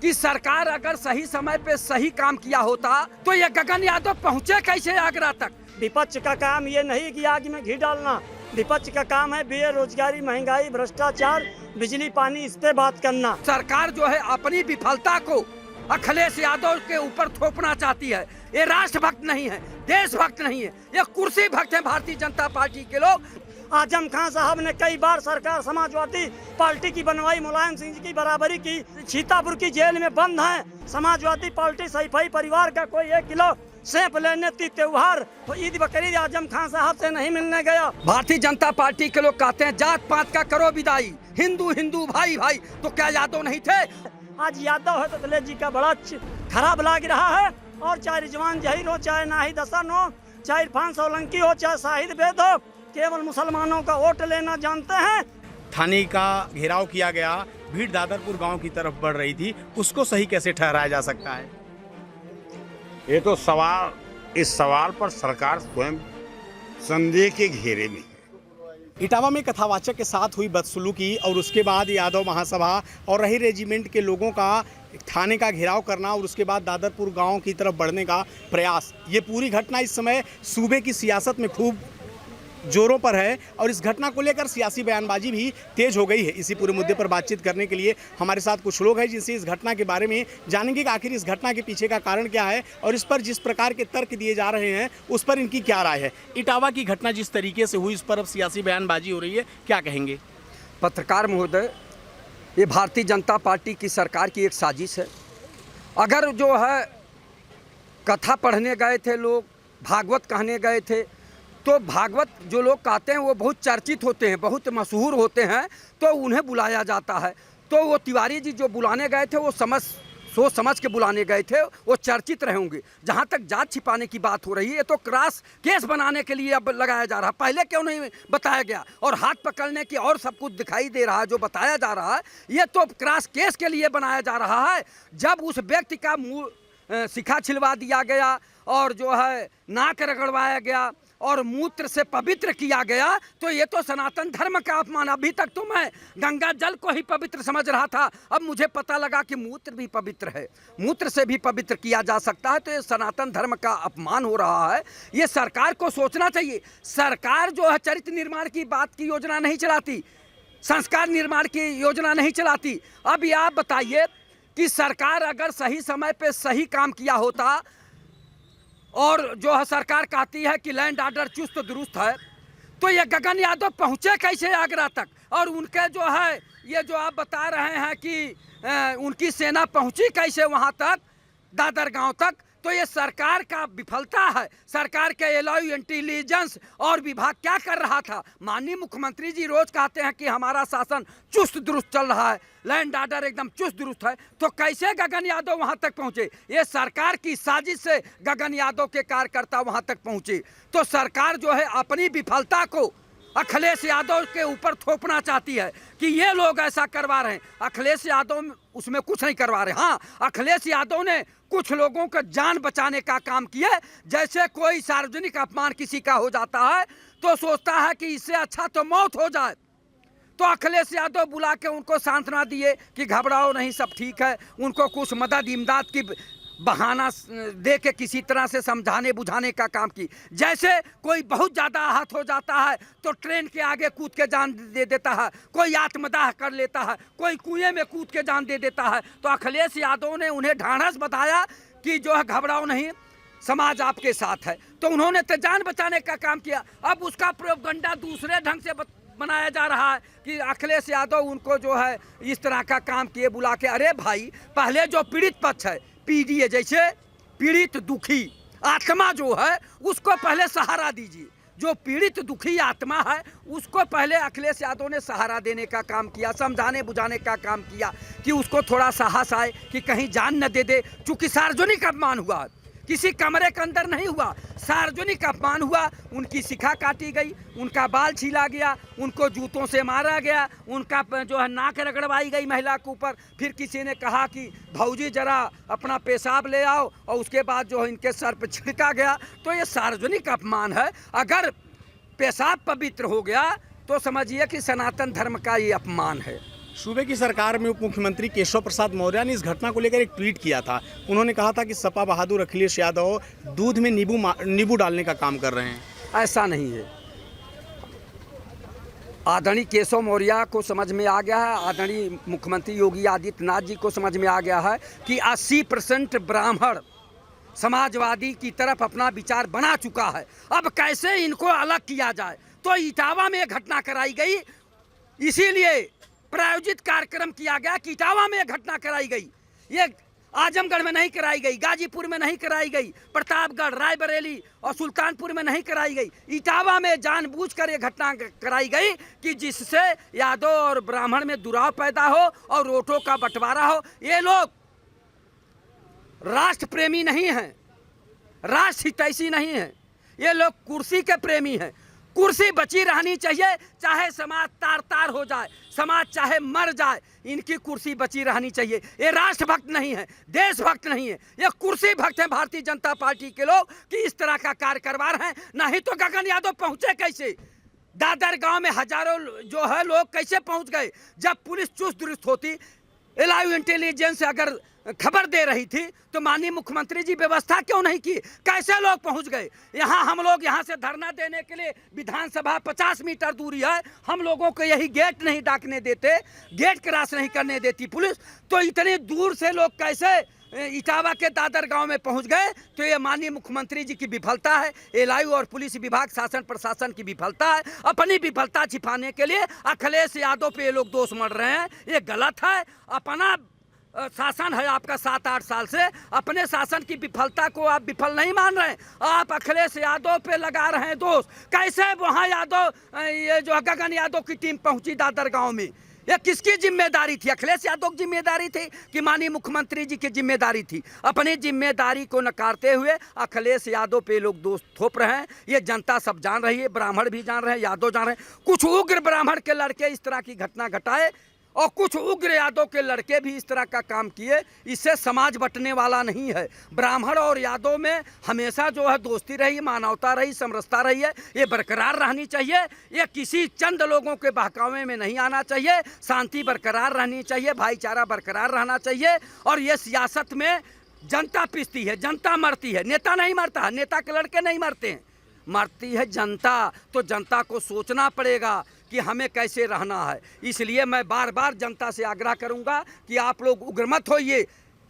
कि सरकार अगर सही समय पे सही काम किया होता तो ये गगन यादव पहुंचे कैसे आगरा तक। विपक्ष का काम ये नहीं कि आग में घी डालना, विपक्ष का काम है बेरोजगारी, महंगाई, भ्रष्टाचार, बिजली पानी, इस पे बात करना। सरकार जो है अपनी विफलता को अखिलेश यादव के ऊपर थोपना चाहती है। ये राष्ट्रभक्त नहीं है, देशभक्त नहीं है, ये कुर्सी भक्त है भारतीय जनता पार्टी के लोग। आजम खान साहब ने कई बार सरकार समाजवादी पार्टी की बनवाई, मुलायम सिंह जी की बराबरी की, सीतापुर की जेल में बंद हैं समाजवादी पार्टी, सैफई परिवार का कोई 1 किलो सेब लेने त्योहार तो ईद बकरीद आजम खान साहब से नहीं मिलने गया। भारतीय जनता पार्टी के लोग कहते हैं जात पात का करो विदाई, हिंदू हिंदू भाई भाई, तो क्या यादव नहीं थे? आज यादव है तो अखिलेश जी का बड़ा खराब लग रहा है। और चाहे रिजवान जहीर हो, चाहे नाहिद हसन हो, चाहे इरफान सोलंकी हो, चाहे शाहिद बेद हो, केवल मुसलमानों का वोट लेना जानते हैं। थाने का घेराव किया गया, भीड़ दादरपुर गांव की तरफ बढ़ रही थी, उसको सही कैसे ठहराया जा सकता है? ये तो इस सवाल पर सरकार स्वयं संदेह के घेरे में है। इटावा में कथावाचक के साथ हुई बदसलूकी और उसके बाद यादव महासभा और रही रेजिमेंट के लोगों का थाने का घेराव करना और उसके बाद दादरपुर गांव की तरफ बढ़ने का प्रयास, ये पूरी घटना इस समय सूबे की सियासत में खूब जोरों पर है और इस घटना को लेकर सियासी बयानबाजी भी तेज हो गई है। इसी पूरे मुद्दे पर बातचीत करने के लिए हमारे साथ कुछ लोग हैं जिनसे इस घटना के बारे में जानेंगे कि आखिर इस घटना के पीछे का कारण क्या है और इस पर जिस प्रकार के तर्क दिए जा रहे हैं उस पर इनकी क्या राय है। इटावा की घटना जिस तरीके से हुई, इस पर अब सियासी बयानबाजी हो रही है, क्या कहेंगे? पत्रकार महोदय, ये भारतीय जनता पार्टी की सरकार की एक साजिश है। अगर जो है कथा पढ़ने गए थे लोग, भागवत कहने गए थे, तो भागवत जो लोग कहते हैं वो बहुत चर्चित होते हैं, बहुत मशहूर होते हैं, तो उन्हें बुलाया जाता है। तो वो तिवारी जी जो बुलाने गए थे वो सोच समझ के बुलाने गए थे, वो चर्चित रहे होंगे। जहाँ तक जात छिपाने की बात हो रही है, तो क्रॉस केस बनाने के लिए अब लगाया जा रहा है, पहले क्यों नहीं बताया गया? और हाथ पकड़ने की और सब कुछ दिखाई दे रहा है जो बताया जा रहा है, ये तो क्रॉस केस के लिए बनाया जा रहा है। जब उस व्यक्ति का मुँह शिखा छिलवा दिया गया और जो है नाक रगड़वाया गया और मूत्र से पवित्र किया गया, तो ये तो सनातन धर्म का अपमान। अभी तक तो मैं गंगा जल को ही पवित्र समझ रहा था, अब मुझे पता लगा कि मूत्र भी पवित्र है, मूत्र से भी पवित्र किया जा सकता है। तो ये सनातन धर्म का अपमान हो रहा है। ये सरकार को सोचना चाहिए। सरकार जो है चरित्र निर्माण की बात की योजना नहीं चलाती, संस्कार निर्माण की योजना नहीं चलाती। अब ये आप बताइए कि सरकार अगर सही समय पे सही काम किया होता और जो है सरकार कहती है कि लैंड ऑर्डर चुस्त दुरुस्त है, तो ये गगन यादव पहुँचे कैसे आगरा तक? और उनके जो है ये जो आप बता रहे हैं कि उनकी सेना पहुँची कैसे वहाँ तक, दादर गांव तक? तो ये सरकार का विफलता है। सरकार के एलआई इंटेलिजेंस और विभाग क्या कर रहा था? माननीय मुख्यमंत्री जी रोज कहते हैं कि हमारा शासन चुस्त दुरुस्त चल रहा है, लैंड ऑर्डर एकदम चुस्त दुरुस्त है, तो कैसे गगन यादव वहां तक पहुंचे? ये सरकार की साजिश से गगन यादव के कार्यकर्ता वहां तक पहुंचे। तो सरकार जो है अपनी विफलता को अखिलेश यादव के ऊपर थोपना चाहती है कि ये लोग ऐसा करवा रहे हैं। अखिलेश यादव उसमें कुछ नहीं करवा रहे। हाँ, अखिलेश यादव ने कुछ लोगों का जान बचाने का काम किया। जैसे कोई सार्वजनिक अपमान किसी का हो जाता है तो सोचता है कि इससे अच्छा तो मौत हो जाए, तो अखिलेश यादव बुला के उनको सांत्वना दिए कि घबराओ नहीं, सब ठीक है। उनको कुछ मदद इमदाद की बहाना दे के किसी तरह से समझाने बुझाने का काम की। जैसे कोई बहुत ज़्यादा आहत हो जाता है तो ट्रेन के आगे कूद के जान दे देता है, कोई आत्मदाह कर लेता है, कोई कुएं में कूद के जान दे देता है। तो अखिलेश यादव ने उन्हें ढाढ़स बताया कि जो है घबराओ नहीं, समाज आपके साथ है। तो उन्होंने तो जान बचाने का काम किया। अब उसका प्रोपगंडा दूसरे ढंग से बनाया जा रहा है कि अखिलेश यादव उनको जो है इस तरह का काम किए बुला के। अरे भाई, पहले जो पीड़ित पक्ष है, पीड़ित जैसे पीड़ित दुखी आत्मा जो है उसको पहले सहारा दीजिए। जो पीड़ित दुखी आत्मा है उसको पहले अखिलेश यादव ने सहारा देने का काम किया, समझाने बुझाने का काम किया कि उसको थोड़ा साहस आए कि कहीं जान न दे दे। चूँकि सार्वजनिक अपमान हुआ, किसी कमरे के अंदर नहीं हुआ, सार्वजनिक अपमान हुआ। उनकी शिखा काटी गई, उनका बाल छीला गया, उनको जूतों से मारा गया, उनका जो है नाक रगड़वाई गई महिला के ऊपर। फिर किसी ने कहा कि भौजी जरा अपना पेशाब ले आओ, और उसके बाद जो है इनके सर पर छिड़का गया। तो ये सार्वजनिक अपमान है। अगर पेशाब पवित्र हो गया तो समझिए कि सनातन धर्म का ये अपमान है। सूबे की सरकार में उप मुख्यमंत्री केशव प्रसाद मौर्य ने इस घटना को लेकर एक ट्वीट किया था। उन्होंने कहा था कि सपा बहादुर अखिलेश यादव दूध में नींबू डालने का काम कर रहे हैं। ऐसा नहीं है। आदरणीय केशव मौर्य को समझ में आ गया है, आदरणीय मुख्यमंत्री योगी आदित्यनाथ जी को समझ में आ गया है कि 80% ब्राह्मण समाजवादी की तरफ अपना विचार बना चुका है। अब कैसे इनको अलग किया जाए, तो इटावा में घटना कराई गई, इसीलिए प्रायोजित कार्यक्रम किया गया कि इटावा में घटना कराई गई। ये आजमगढ़ में नहीं कराई गई, गाजीपुर में नहीं कराई गई, प्रतापगढ़, रायबरेली और सुल्तानपुर में नहीं कराई गई। इटावा में जानबूझकर ये घटना कराई गई कि जिससे यादव और ब्राह्मण में दुराव पैदा हो और वोटों का बंटवारा हो। ये लोग राष्ट्र प्रेमी नहीं हैं, राष्ट्र हितैषी नहीं हैं, ये लोग कुर्सी के प्रेमी हैं। कुर्सी बची रहनी चाहिए, चाहे समाज तार तार हो जाए, समाज चाहे मर जाए, इनकी कुर्सी बची रहनी चाहिए। ये राष्ट्रभक्त नहीं है, देशभक्त नहीं है, ये कुर्सी भक्त हैं भारतीय जनता पार्टी के लोग कि इस तरह का कार्य करवा रहे हैं। नहीं तो गगन यादव पहुंचे कैसे? दादर गांव में हजारों जो है लोग कैसे पहुंच गए? जब पुलिस चुस्त दुरुस्त होती, लाइव इंटेलिजेंस अगर खबर दे रही थी तो माननीय मुख्यमंत्री जी व्यवस्था क्यों नहीं की? कैसे लोग पहुंच गए? यहाँ हम लोग यहाँ से धरना देने के लिए विधानसभा 50 मीटर दूरी है, हम लोगों को यही गेट नहीं डाकने देते, गेट क्रॉस नहीं करने देती पुलिस, तो इतनी दूर से लोग कैसे इटावा के दादर गांव में पहुंच गए? तो ये माननीय मुख्यमंत्री जी की विफलता है, एलआईयू और पुलिस विभाग शासन प्रशासन की विफलता है। अपनी विफलता छिपाने के लिए अखिलेश यादव पे ये लोग दोष मढ़ रहे हैं, ये गलत है। अपना शासन है आपका 7-8 साल से, अपने शासन की विफलता को आप विफल नहीं मान रहे हैं, आप अखिलेश यादव पे लगा रहे हैं दोष। कैसे वहाँ यादव, ये जो गगन यादव की टीम पहुंची दादर गांव में, ये किसकी जिम्मेदारी थी? अखिलेश यादव की जिम्मेदारी थी कि माननीय मुख्यमंत्री जी की जिम्मेदारी थी? अपनी जिम्मेदारी को नकारते हुए अखिलेश यादव पे लोग दोष थोप रहे हैं। ये जनता सब जान रही है, ब्राह्मण भी जान रहे हैं, यादव जान रहे हैं। कुछ उग्र ब्राह्मण के लड़के इस तरह की घटना घटाए और कुछ उग्र यादव के लड़के भी इस तरह का काम किए, इससे समाज बंटने वाला नहीं है। ब्राह्मण और यादव में हमेशा जो है दोस्ती रही, मानवता रही, समरसता रही है, ये बरकरार रहनी चाहिए। ये किसी चंद लोगों के बहकावे में नहीं आना चाहिए, शांति बरकरार रहनी चाहिए, भाईचारा बरकरार रहना चाहिए। और ये सियासत में जनता पिसती है, जनता मरती है, नेता नहीं मरता है, नेता के लड़के नहीं मरते हैं, मरती है जनता। तो जनता को सोचना पड़ेगा कि हमें कैसे रहना है। इसलिए मैं बार बार जनता से आग्रह करूंगा कि आप लोग उग्र मत होइए।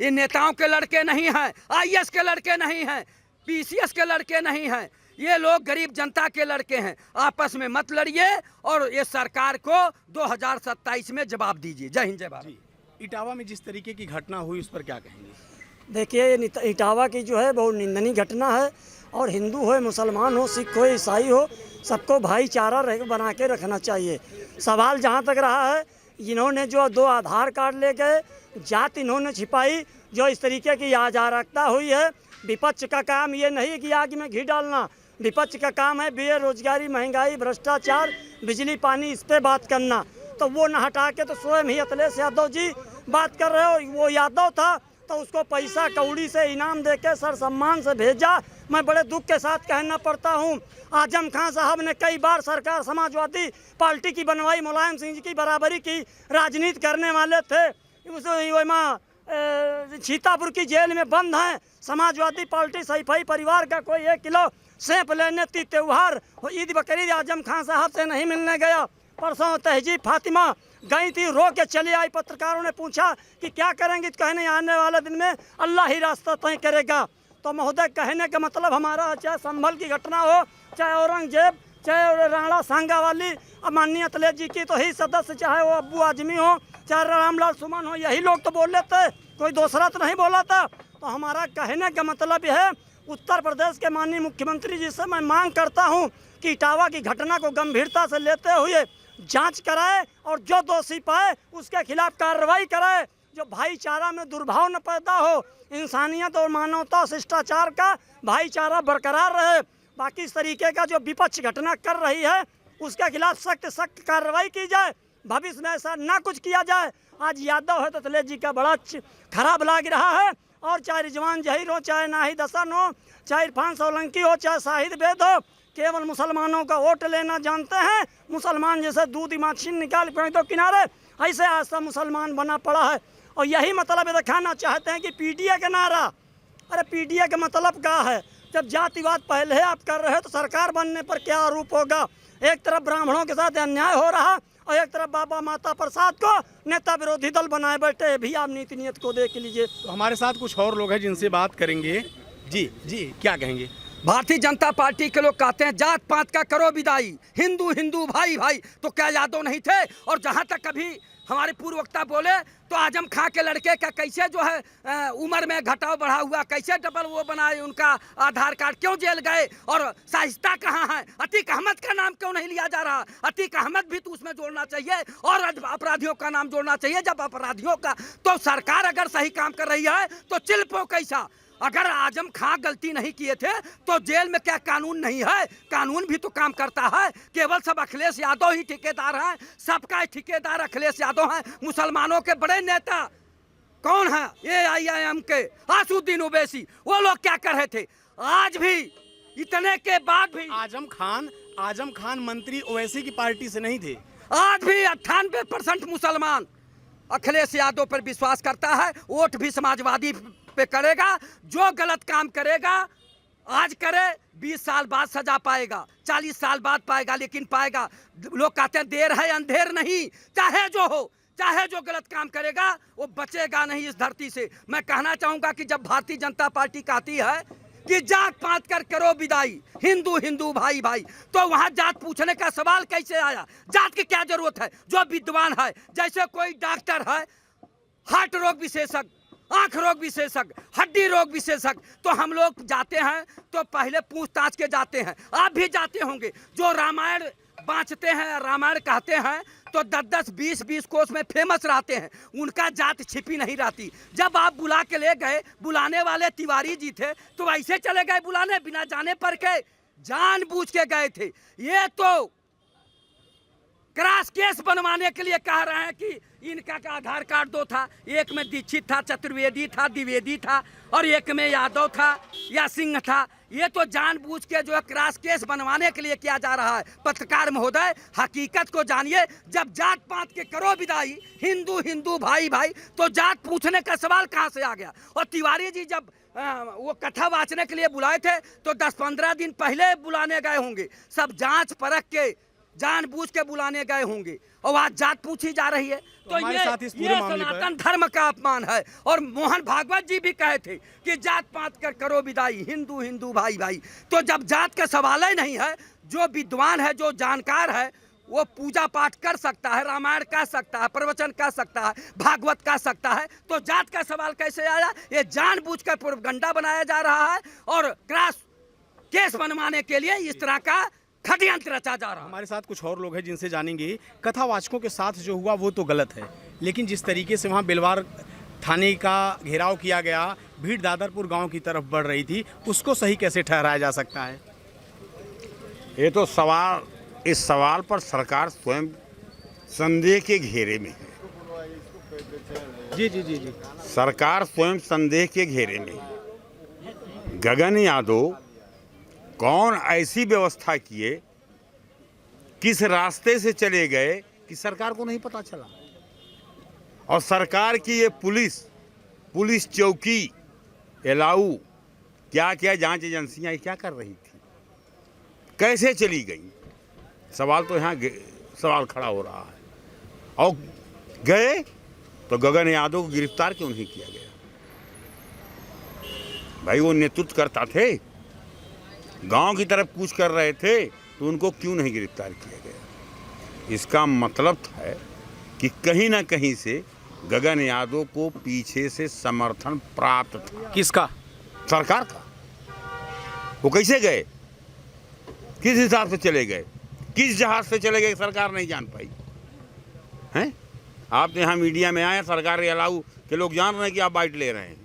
ये नेताओं के लड़के नहीं हैं, आईएएस के लड़के नहीं हैं, पीसीएस के लड़के नहीं हैं, ये लोग गरीब जनता के लड़के हैं। आपस में मत लड़िए और ये सरकार को 2027 में जवाब दीजिए। जय हिंद, जय भारत। इटावा में जिस तरीके की घटना हुई उस पर क्या कहेंगे? देखिए, इटावा की जो है बहुत निंदनीय घटना है, और हिंदू हो, मुसलमान हो, सिख हो, ईसाई हो, सबको भाईचारा बना के रखना चाहिए। सवाल जहाँ तक रहा है, इन्होंने जो 2 आधार कार्ड ले गए, जात इन्होंने छिपाई, जो इस तरीके की अराजकता हुई है। विपक्ष का काम ये नहीं कि आग में घी डालना, विपक्ष का काम है बेरोजगारी, महंगाई, भ्रष्टाचार, बिजली पानी, इस पर बात करना। तो वो न हटा के तो स्वयं ही अखिलेश यादव जी बात कर रहे हो। वो यादव था तो उसको पैसा कौड़ी से इनाम देके सर सम्मान से भेजा। मैं बड़े दुख के साथ कहना पड़ता हूँ, आजम खान साहब ने कई बार सरकार समाजवादी पार्टी की बनवाई, मुलायम सिंह जी की बराबरी की, राजनीति करने वाले थे। सीतापुर की जेल में बंद हैं समाजवादी पार्टी सैफई परिवार का कोई 1 किलो सेब लेने त्योहार ईद बकरीद आजम खान साहब से नहीं मिलने गया। परसों तहजीब फातिमा गई थी, रो के चली आई। पत्रकारों ने पूछा कि क्या करेंगे, कहने आने वाले दिन में अल्लाह ही रास्ता तय करेगा। तो महोदय, कहने का मतलब हमारा, चाहे संभल की घटना हो, चाहे औरंगजेब, चाहे राणा सांगा वाली, माननीय अखिलेश जी की तो ही सदस्य, चाहे वो अब्बू आजमी हो, चाहे रामलाल सुमन हो, यही लोग तो बोल लेते, कोई दूसरा तो नहीं बोला था। तो हमारा कहने का मतलब यह है, उत्तर प्रदेश के माननीय मुख्यमंत्री जी से मैं मांग करता हूँ कि इटावा की घटना को गंभीरता से लेते हुए जांच कराए और जो दोषी पाए उसके खिलाफ कार्रवाई कराए, जो भाईचारा में दुर्भाव न पैदा हो, इंसानियत और मानवता शिष्टाचार का भाईचारा बरकरार रहे। बाकी इस तरीके का जो विपक्ष घटना कर रही है उसके खिलाफ सख्त कार्रवाई की जाए, भविष्य में ऐसा ना कुछ किया जाए। आज यादव है तो अखिलेश जी का बड़ा खराब लग रहा है, और चाहे रिजवान जहीर हो, चाहे नाहिद हसन हो, चाहे इरफान सोलंकी हो, चाहे शाहिद बेद हो, केवल मुसलमानों का वोट लेना जानते हैं। मुसलमान जैसे दूध मशीन निकाल फेंक दो किनारे, ऐसे आज तक मुसलमान बना पड़ा है। और यही मतलब ये दिखाना चाहते हैं कि पीडीए का नारा, अरे पीडीए का मतलब क्या है? जब जातिवाद पहले आप कर रहे हो तो सरकार बनने पर क्या आरोप होगा? एक तरफ ब्राह्मणों के साथ अन्याय हो रहा और एक तरफ बाबा माता प्रसाद को नेता विरोधी दल बनाए बैठे। भी आप नीति नियत को देख लीजिए। तो हमारे साथ कुछ और लोग हैं जिनसे बात करेंगे। जी जी, क्या कहेंगे? भारतीय जनता पार्टी के लोग कहते हैं जात पात का करो विदाई, हिंदू हिंदू भाई भाई। तो क्या यादव नहीं थे? और जहाँ तक कभी हमारे पूर्व वक्ता बोले तो आजम खां के लड़के का कैसे जो है उम्र में घटाव बढ़ा हुआ, कैसे डबल वो बनाए उनका आधार कार्ड, क्यों जेल गए? और शाइस्ता कहाँ है? अतीक अहमद का नाम क्यों नहीं लिया जा रहा? अतीक अहमद भी तो उसमें जोड़ना चाहिए और अपराधियों का नाम जोड़ना चाहिए। जब अपराधियों का, तो सरकार अगर सही काम कर रही है तो चिल्पो कैसा? अगर आजम खां गलती नहीं किए थे तो जेल में क्या कानून नहीं है? कानून भी तो काम करता है। केवल सब अखिलेश यादव ही ठेकेदार हैं, सबका ठेकेदार अखिलेश यादव हैं। मुसलमानों के बड़े नेता कौन हैं? AIIM के आसुद्दीन ओवैसी, वो लोग क्या कर रहे थे? आज भी इतने के बाद भी आजम खान मंत्री ओवैसी की पार्टी से नहीं थे। आज भी 98% मुसलमान अखिलेश यादव पर विश्वास करता है। वोट भी समाजवादी पे करेगा। जो गलत काम करेगा आज करे, 20 साल बाद सजा पाएगा, 40 साल बाद पाएगा, लेकिन पाएगा। लोग कहते हैं देर है अंधेर नहीं। चाहे जो हो, चाहे जो गलत काम करेगा वो बचेगा नहीं इस धरती से। मैं कहना चाहूंगा कि जब भारतीय जनता पार्टी कहती है कि जात पात कर करो विदाई, हिंदू हिंदू भाई भाई, तो वहां जात पूछने का सवाल कैसे आया? जात की क्या जरूरत है? जो विद्वान है, जैसे कोई डॉक्टर है, हार्ट रोग विशेषज्ञ, आंख रोग विशेषज्ञ, हड्डी रोग विशेषज्ञ, तो हम लोग जाते हैं तो पहले पूछताछ के जाते हैं। आप भी जाते होंगे। जो रामायण बाँचते हैं, रामायण कहते हैं, तो 10-10, 20-20 कोस में फेमस रहते हैं। उनका जात छिपी नहीं रहती। जब आप बुला के ले गए, बुलाने वाले तिवारी जी थे, तो ऐसे चले गए बुलाने, बिना जाने पर के जानबूझ के गए थे। ये तो क्रॉस केस बनवाने के लिए कह रहे हैं कि इनका का आधार कार्ड दो था, एक में दीक्षित था, चतुर्वेदी था, द्विवेदी था, और एक में यादव था या सिंह था। ये तो जानबूझ के जो है क्रॉस केस बनवाने के लिए किया जा रहा है। पत्रकार महोदय, हकीकत को जानिए। जब जात पात के करो विदाई, हिंदू हिंदू भाई भाई, तो जात पूछने का सवाल कहाँ से आ गया? और तिवारी जी जब वो कथा वाचने के लिए बुलाए थे तो 10-15 दिन पहले बुलाने गए होंगे। सब जांच परख के जानबूझ के बुलाने गए होंगे, और आज जात पूछी जा रही है। तो ये सनातन धर्म का अपमान है। और मोहन भागवत जी भी कहे थे कि जात पात कर करो विदाई, हिंदू हिंदू भाई भाई। तो जब जात का सवाल ही नहीं है, जो विद्वान है, जो जानकार है, वो पूजा पाठ कर सकता है, रामायण कह सकता है, प्रवचन कह सकता है, भागवत कह सकता है, तो जात का सवाल कैसे आया? ये जानबूझकर प्रोपगंडा बनाया जा रहा है और क्रॉस केस बनवाने के लिए इस तरह का षड्यंत्र रचा जा रहा है। हमारे साथ कुछ और लोग हैं जिनसे जानेंगे। कथावाचकों के साथ जो हुआ वो तो गलत है, लेकिन जिस तरीके से वहाँ बेलवार थाने का घेराव किया गया, भीड़ दादरपुर गांव की तरफ बढ़ रही थी, उसको सही कैसे ठहराया जा सकता है? ये तो सवाल, इस सवाल पर सरकार स्वयं संदेह के घेरे में है। जी जी जी जी, सरकार स्वयं संदेह के घेरे में है। गगन यादव कौन ऐसी व्यवस्था किए, किस रास्ते से चले गए कि सरकार को नहीं पता चला? और सरकार की ये पुलिस चौकी, एलाऊ, क्या क्या जांच एजेंसियां क्या कर रही थी, कैसे चली गई? सवाल तो यहाँ सवाल खड़ा हो रहा है। और गए तो गगन यादव को गिरफ्तार क्यों नहीं किया गया? भाई वो नेतृत्व करता थे, गांव की तरफ कूच कर रहे थे, तो उनको क्यों नहीं गिरफ्तार किया गया? इसका मतलब है कि कहीं ना कहीं से गगन यादव को पीछे से समर्थन प्राप्त था। किसका? सरकार का। वो कैसे गए, किस हिसाब से चले गए, किस जहाज से चले गए, सरकार नहीं जान पाई हैं। आप तो यहाँ मीडिया में आए, सरकारी अलाउ के लोग जान रहे हैं कि आप बाइट ले रहे हैं,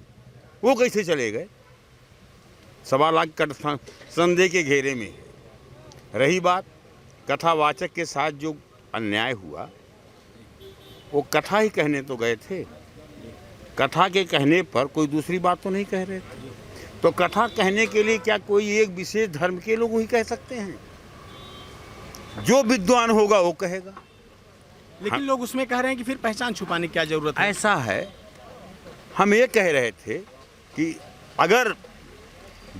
वो कैसे चले गए? सवाल आज संदेह के घेरे में है। रही बात कथावाचक के साथ जो अन्याय हुआ, वो कथा ही कहने तो गए थे, कथा के कहने पर कोई दूसरी बात तो नहीं कह रहे थे। तो कथा कहने के लिए क्या कोई एक विशेष धर्म के लोग ही कह सकते हैं? जो विद्वान होगा वो कहेगा। लेकिन लोग उसमें कह रहे हैं कि फिर पहचान छुपाने की क्या जरूरत है? ऐसा है, हम ये कह रहे थे कि अगर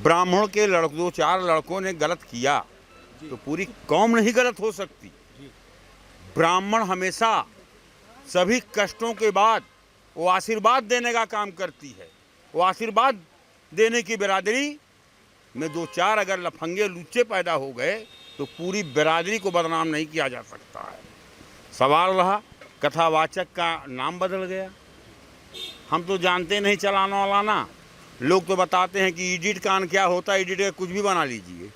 ब्राह्मणों के दो चार लड़कों ने गलत किया तो पूरी कौम नहीं गलत हो सकती। ब्राह्मण हमेशा सभी कष्टों के बाद वो आशीर्वाद देने का काम करती है। वो आशीर्वाद देने की बिरादरी में दो चार अगर लफंगे लुच्चे पैदा हो गए तो पूरी बिरादरी को बदनाम नहीं किया जा सकता है। सवाल रहा कथावाचक का नाम बदल गया। हम तो जानते नहीं चलाना वालाना। लोग तो बताते हैं कि एडिट कान क्या होता है, एडिट का कुछ भी बना लीजिए।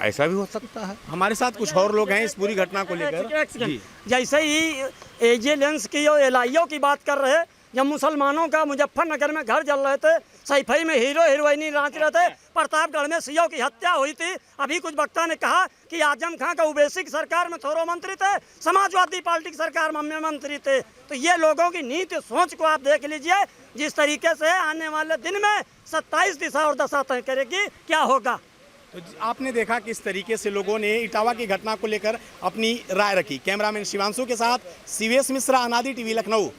ऐसा भी हो सकता है। हमारे साथ कुछ और लोग हैं इस पूरी घटना को लेकर। जी। जैसे ही एजेलेंस की और एलआईओ की बात कर रहे, जब मुसलमानों का मुजफ्फरनगर में घर जल रहे थे, सैफई में हीरो हीरोइनी नाच रहे थे, प्रतापगढ़ में सीओ की हत्या हुई थी। अभी कुछ वक्ता ने कहा कि आजम खां का ओवैसी की सरकार में थोड़ो मंत्री थे, समाजवादी पार्टी की सरकार में मंत्री थे। तो ये लोगों की नीति सोच को आप देख लीजिए, जिस तरीके से आने वाले दिन में 27 दिशा और दशा तय करेगी क्या होगा। तो आपने देखा किस तरीके से लोगों ने इटावा की घटना को लेकर अपनी राय रखी। कैमरामैन शिवांशु के साथ सीवेश मिश्रा, अनादि टीवी, लखनऊ।